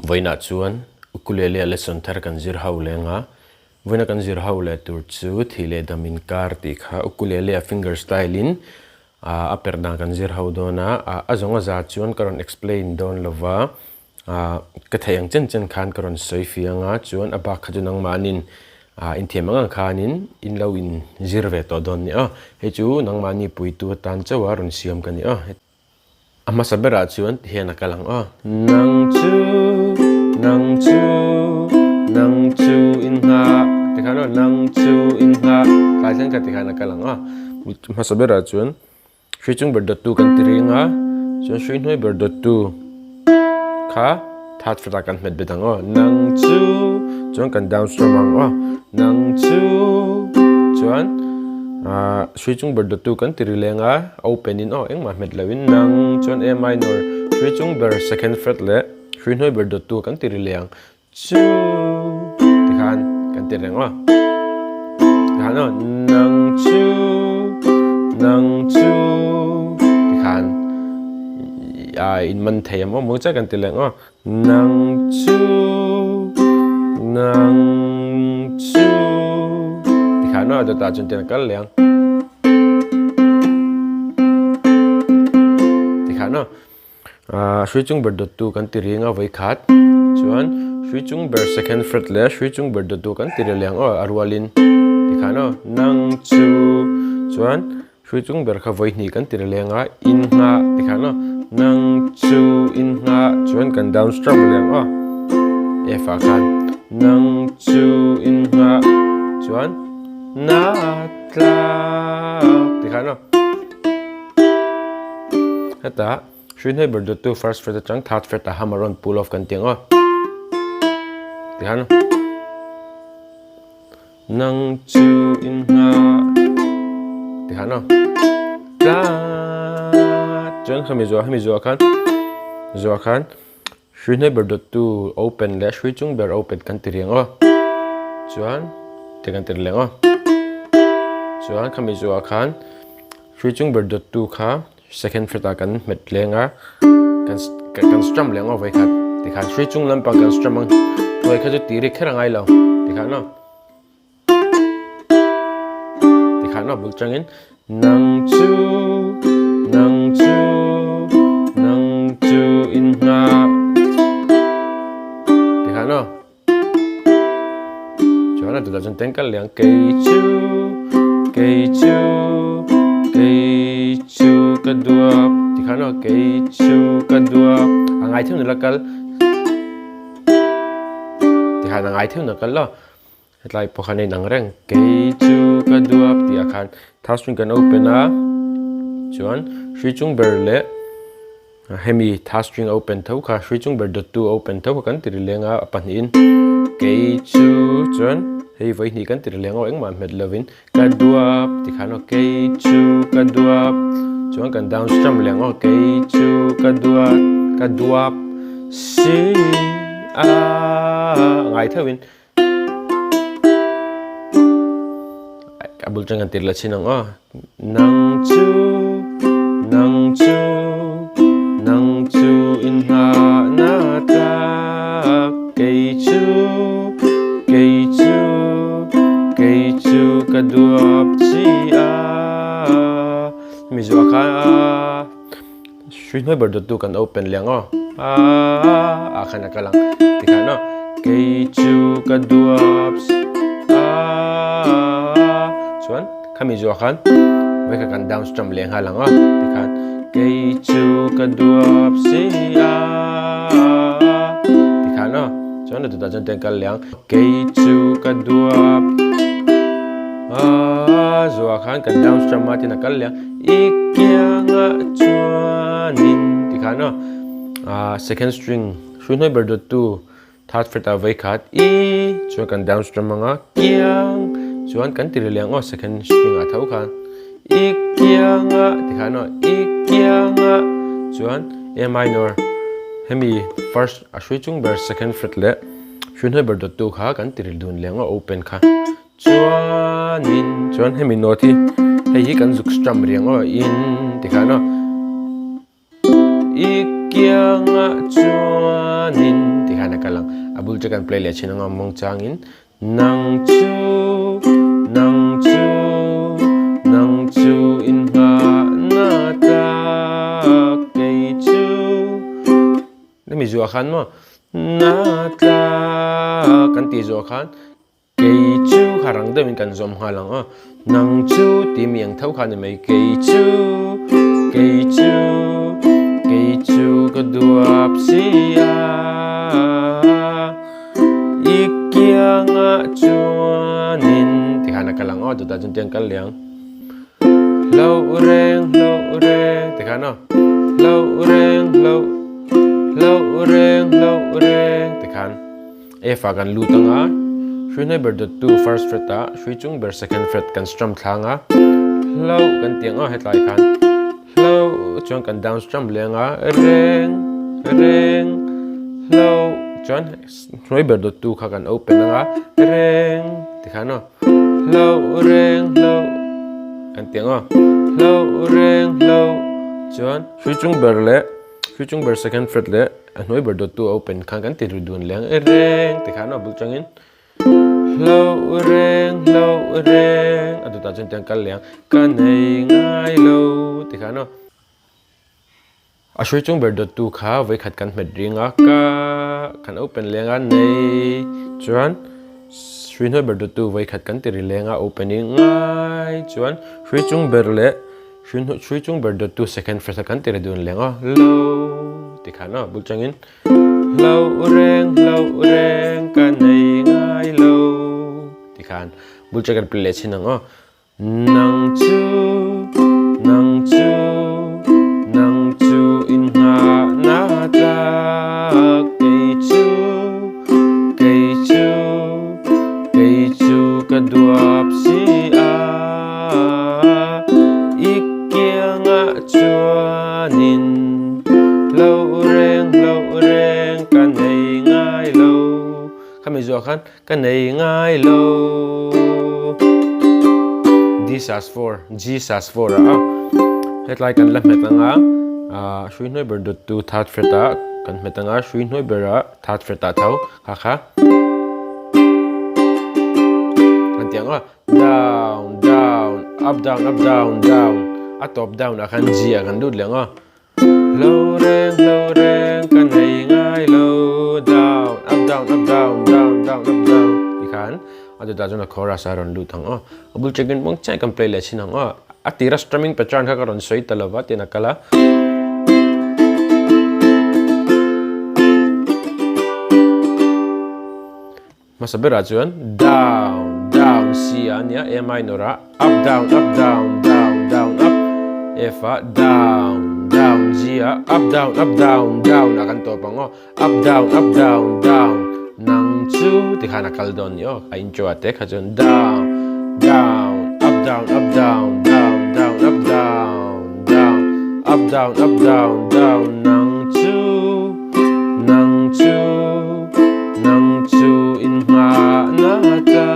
voina chuan ukulele lesson thar kan zir ho lenga voina kan zir ho le tur chu Thih le dam inkar ti kha ukulele a fingerstyle in a perda kan zir ho dona azonga za chuan karon explain don lova ka thayang chen khan karon soifianga chuan aba khajunang manin in thiamanga khanin in lo in zirve to don ni he chu nangmani puitu tan chawa ron siam kan ni ama sabera chuan hian akalang nang chu in ha tikhano nang chu in ha kai sen ka tikhana kalang ama sabera chuan shrichung ber dot tu kan tiringa chuan shri noi ber dot tu kha that fata kan met betang nang chu chuan kan down strum nang chu chuan shrichung ber dot tu kan tirilenga open in engma met lawin nang chuan a minor shrichung ber second fret le shri noi ber dot tu kan tirileng chu tikhan kan tireng tikhano nang chu tikhan in man thayam mo cha kan tileng nang chu tikhano da ta chun ten kal leng tikhano shrichung ber dot tu kan tiringa vai khat chuan shrichung ber second fret le shrichung ber dot tu kan tirileng arwalin tikhano nang chu chuan shrichung ber kha voi ni kan tirilenga in nga tikhano nang chu in nga chuan kan down strum leng f a khan nang chu in nga chuan na tla tikhano hata shri noi ber dot tu first fret chang third fret a hamaron pull off kan tiang tikhano nang chu in nga tikhano ta chuan hami zo khan shri noi ber dot tu open le shri chung ber open kan tiriang chuan te kan tirleng chuan hami zo khan shri chung ber dot tu kha second fret a kan met lenga kan strum leng vai khat tikhan shri chung lampang kan strum ang vai kha chu tiri kherangai lo tikhano bul changin nang chu in nga tikhano chuan da jan ten kal leng ke chu ka duap tikhano ke chu ka duap angai theu na kal tikhana ngai theu na kal lo hetlai pokhane nang reng ke chu ka duap ti akhan third string kan open chuan shrichung ber le hemi third string open thau kha shrichung ber dot tu open thau kan tirilenga apani in ke chu chuan hei voi ni kan tirilenga engma met lovin ka duap tikhano ke chu ka duap chuan kan down strum leng ke chu ka duap si ngai thawin abul jangan tirla chinang nang chu in ha na ta ke chu ka duap chi mi zo kha shri noi ber dot tu kan open leng khana kalang tikhano ke chu ka duap chuan khami zo khan vai ka kan down strum leng ha lang tikhan ke chu ka duap si tikhano chuan da jan ten kal leng ke chu ka duap zo khan kan down strum ma tin kal leng ikyanga chuanin tikhano second string shri noi ber dot tu third fret a vai khat chuan kan down strum anga kyang chuan kan tirileng second string a thau khan ikyanga tikhano ikyanga chuan a minor hemi first a shri chung ber second fret le shri noi ber dot tu kha kan tiril dun leng open kha chuan hemi note hi kan zuk strum riang in tikhano ikyanga chuanin tikhana kalang abul chakan play le chin nga mong changin nang chu nang chu in ha na ta kei chu le mi zo khan mo na ta kan ti zo khan kei chu harang de min kan zom halang a nang chu ti miang thau khan mai kei chu ka duap sia ikia nga chuanin ti khana kalang o ta chun tiang kal liang lo reng ti khana lo reng ti khan e fa kan lu tanga shui nei ber dot 2 first fret ta shui chung ber second fret kan strum thanga lo kan tiang o hetlai khan lo chuan kan down strum lenga reng lo chuan shui ber dot 2 kha kan open nga reng ti khana lo reng lo kan tiang o lo reng lo chuan shui chung ber second fret le noi ber dot 2 open khan kan ti ru dun leng reng ti khana bul changin lo reng adu ta chen tiang kal leng kan nei ngai lo ti khana a shui chung ber dot 2 kha voi khat kan met ringa ka kan open lenga nei chuan shui noi ber dot 2 voi khat kan ti ri lenga opening ngai chuan shui chung ber dot 2 second fret kan ti ri dun lenga lo ti khana bul changin lo reng kan nei ngai lo ti khan bul chakan play chinang o nang chu in ha na ta kei chu ka duap si a ikia nga chuanin lo reng kan nei ngai lo kami zo khan kan nei ngai lo D sus4 G sus4 hetlai kan la metanga shui noi ber dot 2 third fret ta kan metanga shui noi ber third fret ta thau kha kan tiang down up down a top down a kan G a kan dut lenga lo reng kan nei ngai lo down up down ikan adu ta jona chorus a ron lu thang abul chekin mong chai kan play le chinang atira strumming pattern kha karon soi talawa tina kala masabera chuan down C ania A minor up down up F down G up down akan to pango up down nang chu ti khana kaldon yo ain chu ate khajun down up down nang chu in ha na ta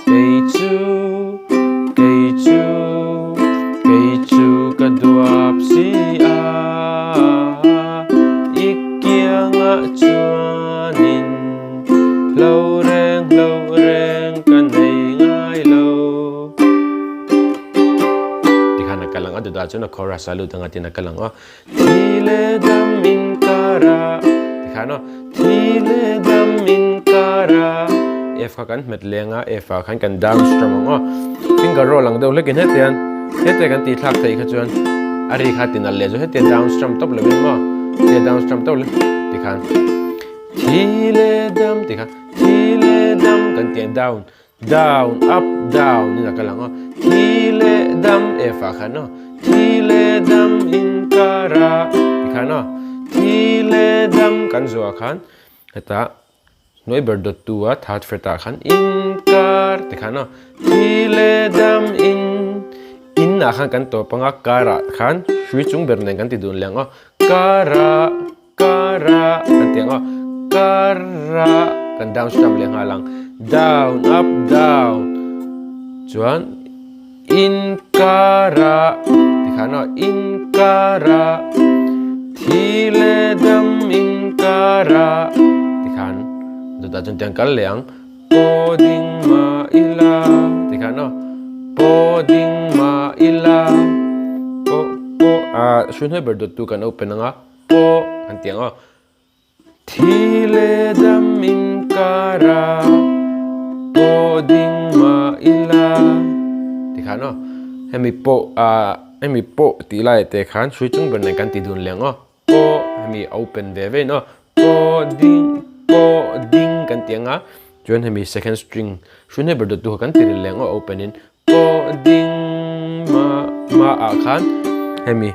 kei chu ka duap si a ikia nga chuanin lo reng kan nei ngai lo ti khana kalang adu da chuna chorus alu tanga tina kalang thile dam inkara ti khana thile dam inkara F kan met lenga F kan down strum finger roll lang do lekin hete kan ti thak thei kha chuan ari kha tin al le zo hete down strum top le mo te down strum top le ti khan thile dam kan ti down up down ni na kalang thile dam F khan thile dam inkara ti khan thile dam kan zo khan heta noi ber dot 2 third fret ta khan inkar ti khan thile dam in na khan kan to panga kara khan shui chung ber nen kan ti dun leng kara kan tiang kara kan down strum leng halang down up down chuan inkara ti khan inkara thile dam inkara ta chun tiang kal leang po ding ma ila tikhan no po ding ma ila po shun hai ber dot tu kan open nga po kan tiang thi le dam inkara po ding ma ila tikhan no hemi po ti lai te khan shui chung ber nai kan ti dun leng po hemi open ve no po ding kan tiang chuan hemi second string shun hai ber dot tu kan ti leng open in po ding ma khan hemi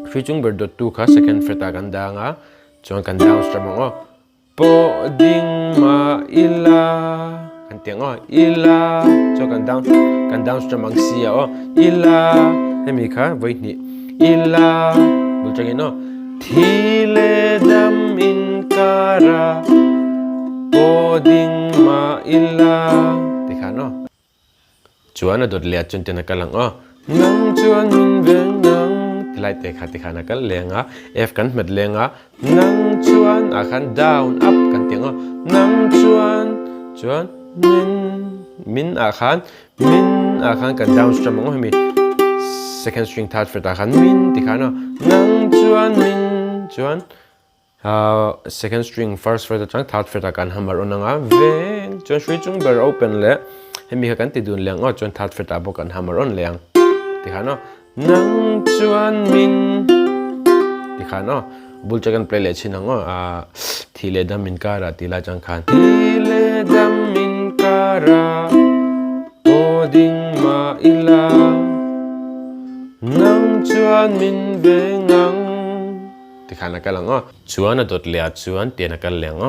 shui chung ber dot tu kha second fret a kan da nga chuan kan down strum po ding ma ila kan tiang ila cho kan down strum ang sia ila hemi kha voi ni ila bul changin thi le dam inkara po ding ma ila tikhan chuan dot le chun tena kalang nang chuan min veng nang tilai te kha tikhan kal lenga f kan met lenga nang chuan a khan down up kan tiang nang chuan min a khan kan down strum hemi second string third fret a khan min tikhan nang chuan min chuan second string first fret chang third fret a kan hammer onanga veng chuan shui chung ber open le hemi kha kan ti dun leng chuan third fret a bo kan hammer on leng tikhan nang chuan min tikhan bul chagan play le chinang thi le dam inkara tila chang khan thi le dam inkara po ding ma ila nang chuan min vengang tikhan ka lang chuan dot le chuan tena kal leng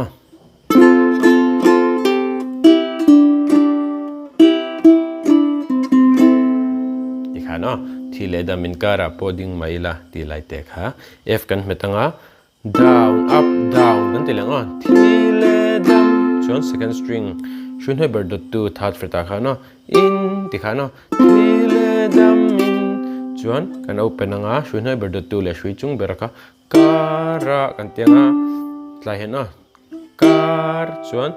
tikhan thi le dam inkara po ding ma ila tilai te kha f kan metanga down up down kan tilang thi le dam chuan second string shun hai ber dot tu third fret a kha in tikhan thi le dam in chuan kan open nga shun hai ber dot tu le shui chung ber ka kara kan tianga tlai hen kar chuan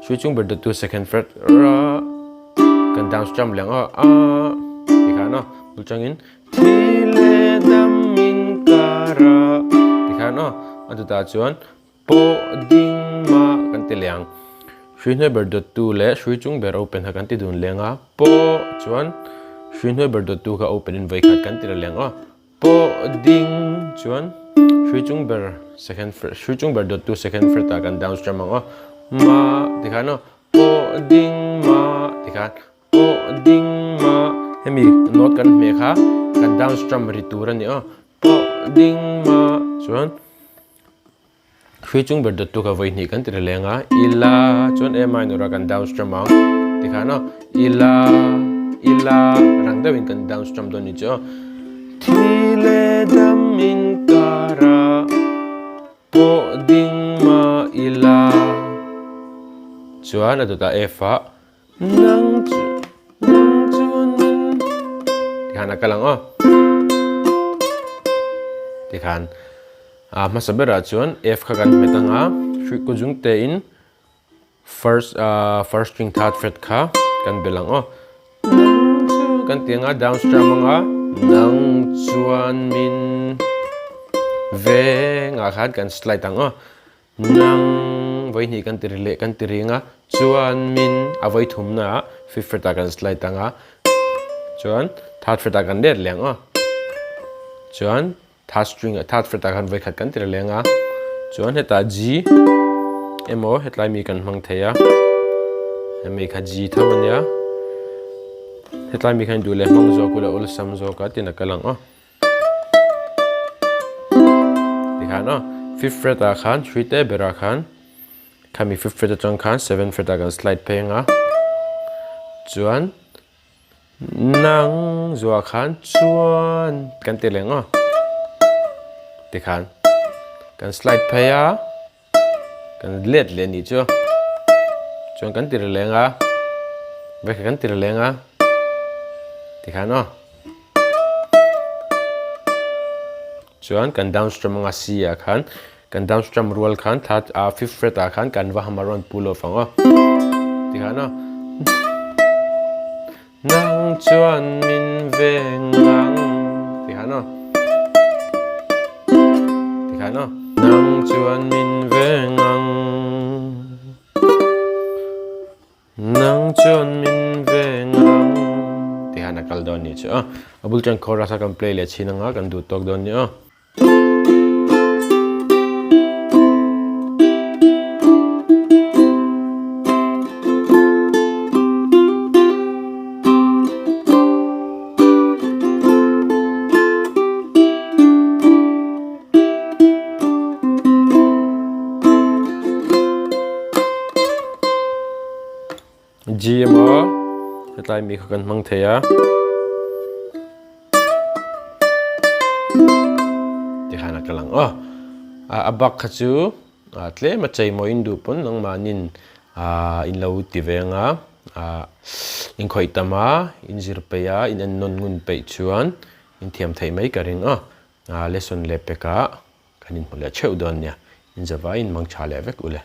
shui chung ber dot tu second fret ra kan down strum leng tikhan bul changin thi le dam inkara tikhan adu ta chuan po ding ma kan ti leng shui hai ber dot tu le shui chung ber open ha kan ti dun lenga po chuan shui hai ber dot tu ka open in vai khat kan ti leng po ding chuan shui chung ber second fret shui chung ber dot tu second fret a kan down strum ma tikhan po ding ma tikhan po ding ma hemi note kan me kha kan down strum ri tur ani po ding ma chuan shui chung ber dot tu ka voi ni kan ti lenga ila chuan a minor kan down strum tikhan ila rang dawin kan down strum do ni cho thi le dam inkara po ding ma ila chuan adu ta f nang chuan tikhan ka lang tikhan masabera chuan f kha kan metanga shui ko jung te in first string third fret kha kan belang kan tianga down strum nang chuan min ve nga khat kan slide nang voi ni kan tirle kan tiringa chuan min avoi thumna fifth fret kan slide chuan third fret kan der leng chuan third fret kan voi khat kan tir lenga chuan heta g emo hetlai mi kan mang theya hemi kha g thamania hetlai mi khan dule mang zo kula ul sam zo ka tina kalang tikhan fifth fret a khan three te bera khan khami fifth fret atang khan seventh fret kan slide penga chuan nang zo khan chuan kan te lenga tikhan kan slide peya kan let le ni cho chuan kan tir lenga ve kan tir lenga tikhan chuan kan down strum nga sia khan kan down strum roll khan that fifth fret a khan kan va hamaron pull off anga ti khana nang chuan min ve ngang ti khana nang chuan min ve ngang nang chuan min ve ngang ti khana kal don ni chu abul chan chorus kan play le chinanga kan du tok don ni G mà tại mình không cần mang thế thì khá là cái lăng abak chu tle mà chạy mo indu pon nang manin in lau ti venga in khoi tama in zirpeya in an non ngun pe chuan in thiam thei mai ka ring lesson lepeka kanin hmula cheu don nia in zawa in mang cha le vek ule